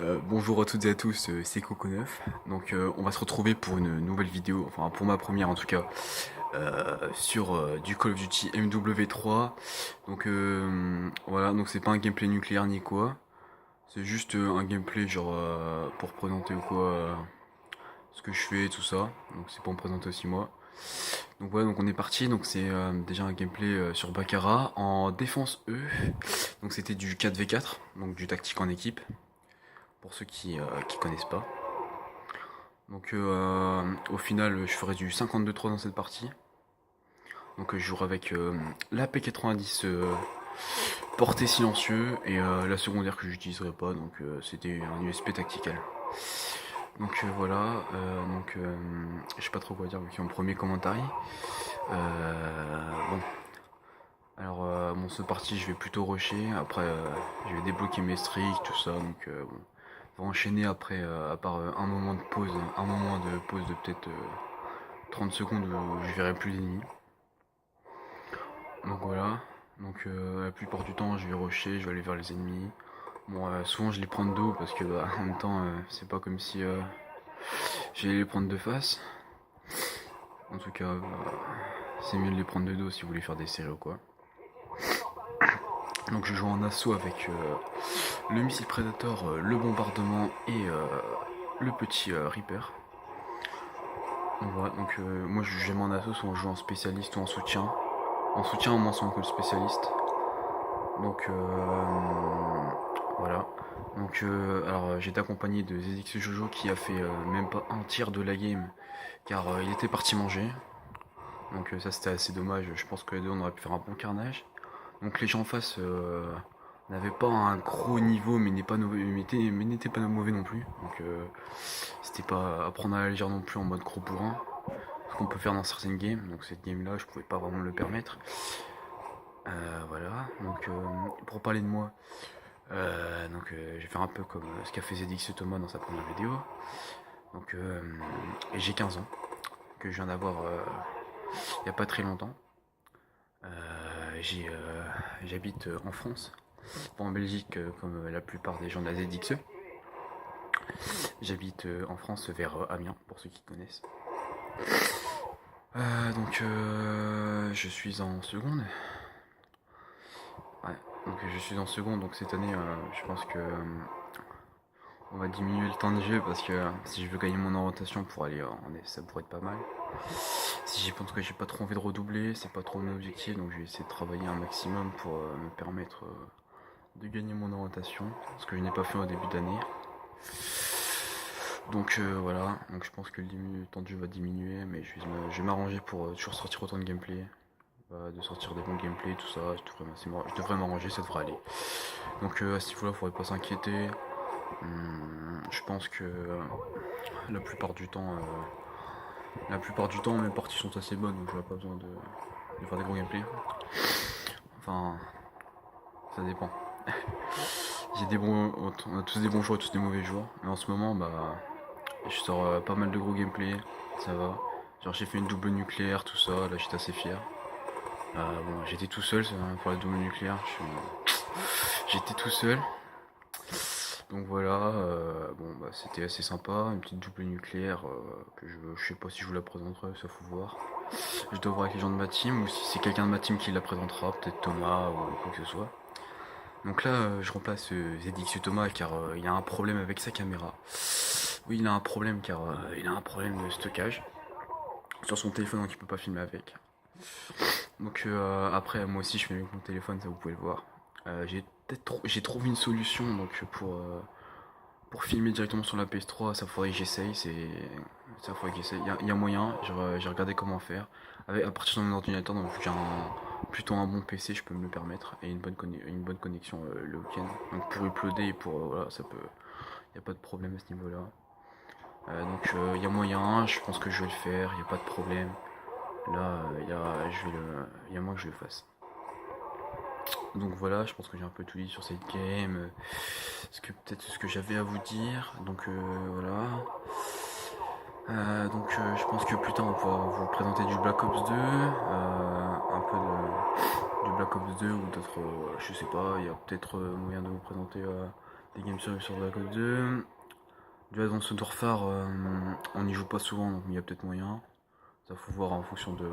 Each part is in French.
Bonjour à toutes et à tous, c'est Coco9. Donc on va se retrouver pour une nouvelle vidéo, enfin pour ma première en tout cas, sur du Call of Duty MW3. Donc voilà, donc c'est pas un gameplay nucléaire ni quoi, c'est juste un gameplay genre pour présenter ou quoi ce que je fais tout ça. Donc c'est pour me présenter aussi moi. Donc voilà, donc on est parti, donc c'est déjà un gameplay sur Baccarat en défense E. Donc c'était du 4v4, donc du tactique en équipe pour ceux qui connaissent pas. Donc au final je ferai du 52-3 dans cette partie. Donc je jouerai avec la P90 portée silencieux et la secondaire que j'utiliserai pas, donc c'était un USP tactical. Donc voilà, je sais pas trop quoi dire vu qu'il y a un premier commentaire. Bon, alors bon ce parti je vais plutôt rusher, après je vais débloquer mes streaks, tout ça, donc bon. On va enchaîner après, à part un moment de pause de peut-être 30 secondes où je verrai plus d'ennemis. Donc voilà, donc la plupart du temps je vais rusher, je vais aller vers les ennemis. Bon, souvent je les prends de dos parce que bah, en même temps c'est pas comme si j'allais les prendre de face. En tout cas, c'est mieux de les prendre de dos si vous voulez faire des séries ou quoi. Donc je joue en assaut avec le missile Predator, le bombardement et le petit Reaper. Donc voilà, donc moi je j'aime en assaut, soit on joue en spécialiste ou en soutien. En soutien au moins c'est que le spécialiste. Donc voilà. Donc alors j'ai été accompagné de ZX Jojo qui a fait même pas un tiers de la game car il était parti manger. Donc ça c'était assez dommage, je pense que les deux on aurait pu faire un bon carnage. Donc les gens en face n'avaient pas un gros niveau mais n'étaient pas mauvais non plus. Donc c'était pas à prendre à la légère non plus en mode gros bourrin. Ce qu'on peut faire dans certaines games, donc cette game là je pouvais pas vraiment me le permettre. Voilà, donc pour parler de moi, je vais faire un peu comme ce qu'a fait ZX Thomas dans sa première vidéo. Donc j'ai 15 ans, que je viens d'avoir il n'y a pas très longtemps. J'habite en France, pas en Belgique comme la plupart des gens de la ZXE. J'habite en France vers Amiens, pour ceux qui connaissent. Je suis en seconde. Ouais, donc je suis en seconde, donc cette année, je pense que on va diminuer le temps de jeu parce que si je veux gagner mon orientation pour aller ça pourrait être pas mal. Si j'ai, en tout cas, j'ai pas trop envie de redoubler, c'est pas trop mon objectif, donc je vais essayer de travailler un maximum pour me permettre de gagner mon orientation, ce que je n'ai pas fait au début d'année. Donc voilà, donc je pense que le temps de jeu va diminuer, mais je vais m'arranger pour toujours sortir autant de gameplay. De sortir des bons gameplays, tout ça, je devrais m'arranger, ça devrait aller. Donc à ce niveau-là, faudrait pas s'inquiéter. Je pense que la plupart du temps, mes parties sont assez bonnes, donc j'aurais pas besoin de faire des gros gameplays. Enfin, ça dépend. On a tous des bons jours et tous des mauvais jours, mais en ce moment, bah, je sors pas mal de gros gameplays, ça va. Genre j'ai fait une double nucléaire, tout ça, là j'étais assez fier. Bon, j'étais tout seul pour la double nucléaire. J'étais tout seul. Donc voilà, bon bah c'était assez sympa, une petite double nucléaire que je sais pas si je vous la présenterai, ça faut voir. Je dois voir avec les gens de ma team ou si c'est quelqu'un de ma team qui la présentera, peut-être Thomas ou quoi que ce soit. Donc là je remplace ZX Thomas car il a un problème avec sa caméra. Oui il a un problème car il a un problème de stockage sur son téléphone donc il peut pas filmer avec. Donc après moi aussi je fais avec mon téléphone, ça vous pouvez le voir. J'ai trouvé une solution donc pour filmer directement sur la PS3, ça faudrait que j'essaye, ça faudrait que j'essaye. Il y a moyen, j'ai regardé comment faire. À partir de mon ordinateur, donc j'ai plutôt un bon PC, je peux me le permettre, et une bonne connexion le week-end. Donc pour uploader et pour voilà, ça peut, il n'y a pas de problème à ce niveau-là. Il y a moyen, je pense que je vais le faire, il n'y a pas de problème. Là, il y a moins que je le fasse. Donc voilà, je pense que j'ai un peu tout dit sur cette game. Peut-être ce que j'avais à vous dire. Donc voilà. Je pense que plus tard on va pouvoir vous présenter du Black Ops 2, un peu du Black Ops 2 ou d'autres, je sais pas, il y a peut-être moyen de vous présenter des games sur Black Ops 2. Du Advanced Warfare, on n'y joue pas souvent, donc il y a peut-être moyen. Ça faut voir en fonction de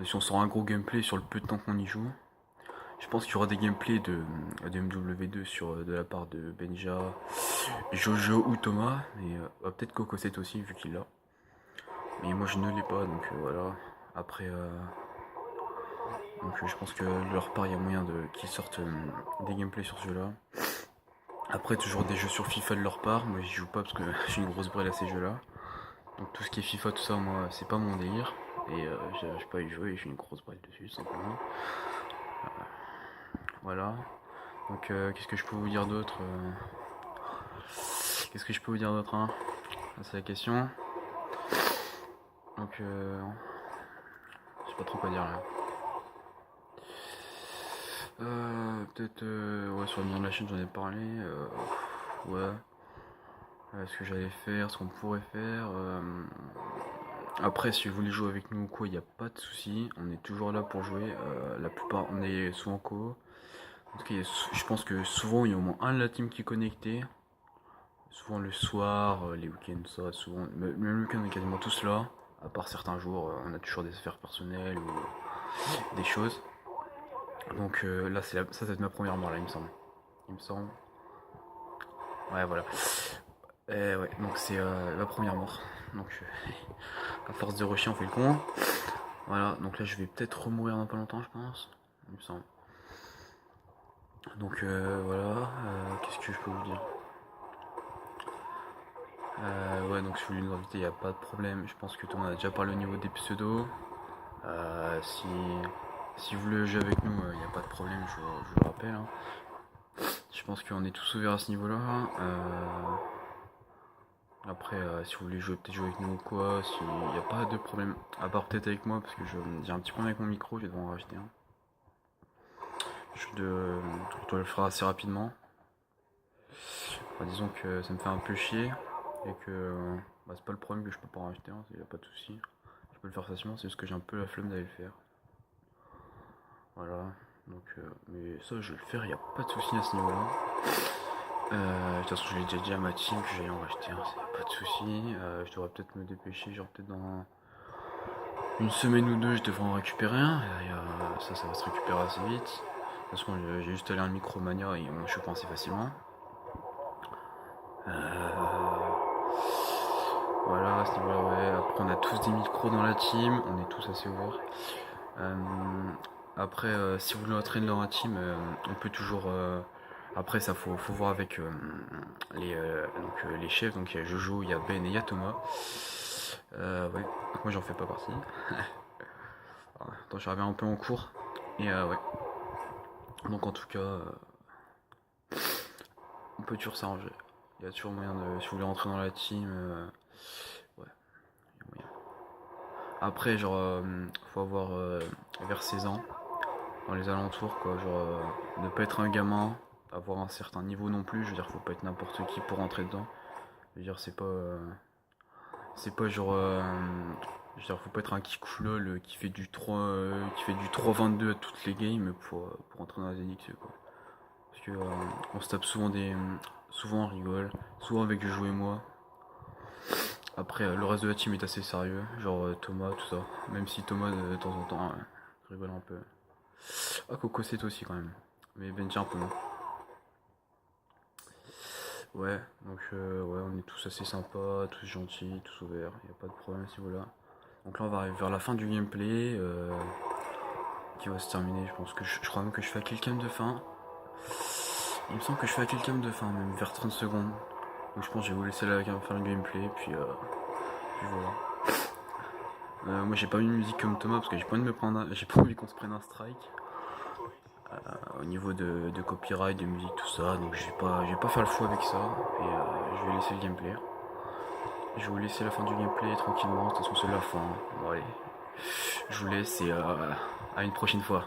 si on sort un gros gameplay sur le peu de temps qu'on y joue. Je pense qu'il y aura des gameplays de MW2 de la part de Benja, Jojo ou Thomas, et peut-être Coco7 aussi vu qu'il l'a. Mais moi je ne l'ai pas, donc voilà. Après, donc je pense que de leur part il y a moyen qu'ils sortent des gameplays sur ce jeu-là. Après toujours des jeux sur FIFA de leur part, moi j'y joue pas parce que j'ai une grosse brêle à ces jeux-là. Donc tout ce qui est FIFA, tout ça, moi c'est pas mon délire. Et j'arrive pas à y jouer et j'ai une grosse brêle dessus simplement. Voilà. Donc qu'est-ce que je peux vous dire d'autre Qu'est-ce que je peux vous dire d'autre hein c'est la question. Donc je sais pas trop quoi dire là. Peut-être ouais sur le nom de la chaîne j'en ai parlé. Ouais. Ce que j'allais faire, ce qu'on pourrait faire. Après si vous voulez jouer avec nous ou quoi, il n'y a pas de souci. On est toujours là pour jouer. La plupart on est souvent co. En tout cas, je pense que souvent il y a au moins un de la team qui est connecté. Souvent le soir, les week-ends, ça, souvent. Même le week-end on est quasiment tous là. À part certains jours, on a toujours des affaires personnelles ou des choses. Donc là ça va être ma première mort là il me semble. Il me semble. Ouais voilà. Ouais, donc c'est la première mort. Donc à force de rusher on fait le con. Voilà, donc là je vais peut-être remourir dans pas longtemps je pense. Il me semble. Donc voilà, qu'est-ce que je peux vous dire ouais donc si vous voulez nous inviter il n'y a pas de problème. Je pense que tout le monde a déjà parlé au niveau des pseudos. Si vous voulez jouer avec nous, il n'y a pas de problème, je vous le rappelle. Hein. Je pense qu'on est tous ouverts à ce niveau-là. Après, si vous voulez jouer, peut-être jouer avec nous ou quoi, il n'y a pas de problème. À part peut-être avec moi, parce que j'ai un petit problème avec mon micro, je vais devoir en racheter un. Je dois le faire assez rapidement. Disons que ça me fait un peu chier et que c'est pas le problème que je peux pas en racheter un, il n'y a pas de souci. Je peux le faire facilement, c'est juste que j'ai un peu la flemme d'aller le faire. Voilà, donc mais ça je vais le faire, il n'y a pas de souci à ce niveau-là. De toute façon je l'ai déjà dit à ma team que j'allais en racheter un, c'est pas de souci. Je devrais peut-être me dépêcher, genre peut-être dans une semaine ou deux je devrais en récupérer un. Et, ça va se récupérer assez vite. De toute façon j'ai juste allé un Micromania et on chope assez facilement. Voilà, à ce niveau-là, ouais. Après, on a tous des micros dans la team, on est tous assez ouverts. Après, si vous voulez entraîner dans la team, on peut toujours. Après, ça faut voir avec les chefs. Donc, il y a Jojo, il y a Ben et il y a Thomas. Ouais, donc moi, j'en fais pas partie. Attends, je reviens un peu en cours. Et ouais. Donc, en tout cas, on peut toujours s'arranger. Il y a toujours moyen de. Si vous voulez rentrer dans la team, ouais, il y a moyen. Après, genre, faut avoir vers 16 ans, dans les alentours, quoi. Genre, ne pas être un gamin, avoir un certain niveau non plus. Je veux dire, faut pas être n'importe qui pour rentrer dedans. Je veux dire, c'est pas genre. Je veux dire, faut pas être un kikoulol qui fait du 3-22 à toutes les games pour rentrer dans la ZNX, quoi. Parce que on se tape souvent on rigole, souvent avec Jojo et moi. Après, le reste de la team est assez sérieux, genre Thomas, tout ça. Même si Thomas, de temps en temps, rigole un peu. Ah, Coco, c'est aussi quand même. Mais Benji un peu moins. Ouais, donc ouais, on est tous assez sympas, tous gentils, tous ouverts. Y a pas de problème à ce niveau-là. Donc là, on va arriver vers la fin du gameplay qui va se terminer. Je pense que je crois même que je fais à quelqu'un de fin. Il me semble que je fais à quelqu'un de fin, même vers 30 secondes. Donc je pense que je vais vous laisser là faire le gameplay, puis voilà. Moi j'ai pas mis de musique comme Thomas parce que j'ai pas envie qu'on se prenne un strike au niveau de copyright, de musique, tout ça. Donc je vais pas faire le fou avec ça et je vais laisser le gameplay. Je vais vous laisser la fin du gameplay tranquillement. De toute façon c'est la fin. Bon allez, je vous laisse et à une prochaine fois.